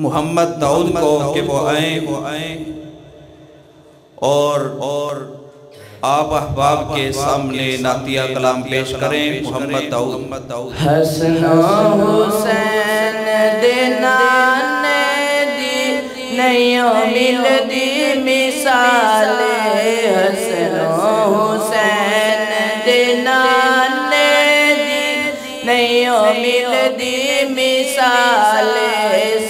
मोहम्मद दाऊद को कि वो आए और आप अहबाब के सामने नातिया कलाम पेश करें। मोहम्मद दाऊद। हसन हुसैन दे नाने दी नहीं मिलदी मिसाल। हसन हुसैन दे नाने दी नहीं मिलदी मिसाल।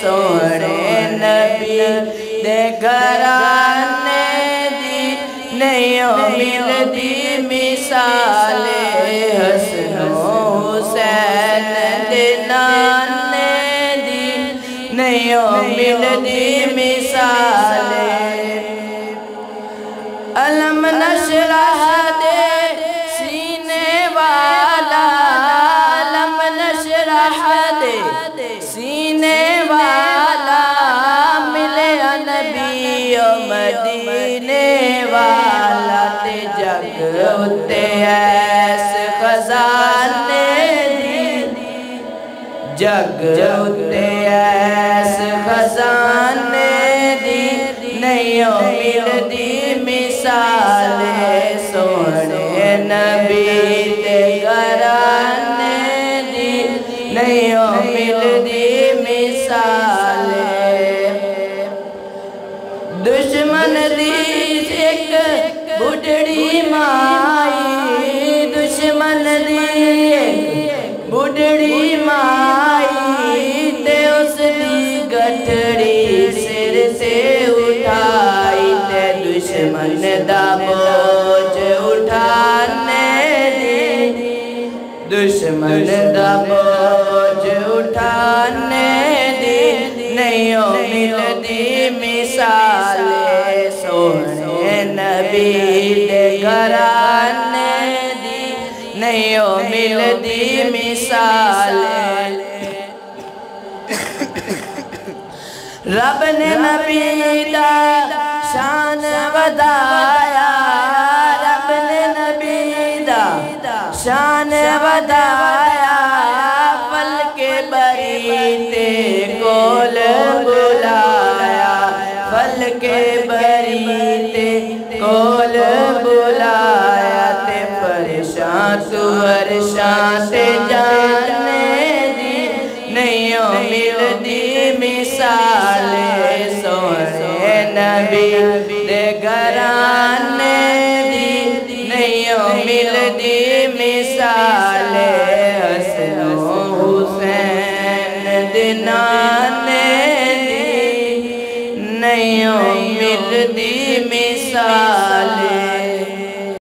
सोने नबी दे घराने दी नहीं मिलदी मिसाल। हसन हुसैन दे नाने दी नहीं मिलदी मिसाल। अलम नशरह दे सीने वाला, अलम नशरह दे सीने वाला, मिले नबी मदीने वाला। ते जग उत्ते ऐस खजाने दी, जग उत्ते ऐस खजाने दी नहीं मिलदी मिसाल। सोने नबी ते घराने दी नहीं मिलदी मिसाल। दुश्मन दी एक बुढ़ड़ी माई, दुश्मन दी एक बुढ़ड़ी माई, ते उसदी गठड़ी सिर से उठाई। ते दुश्मन दा बोझ उठाने दी, दुश्मन दा बोझ उठाने दी नहीं मिलदी मिसाल। सोने नबी दे घराने दी नहीं मिलदी मिसाल। रब ने नबी दा शान वधाया, रब ने नबी दा शान वधाया। फल के बरीते कोल बुलाया, फल के बरीते कोल बुलाया। ते परेशान तू हर्षां ते जाने दी नहीं मिलदी मिसाल। सोने नबी दे घराने दी नहीं मिलदी मिसाल। हसन हुसैन दे नाने दी नहीं मिलदी मिसाल।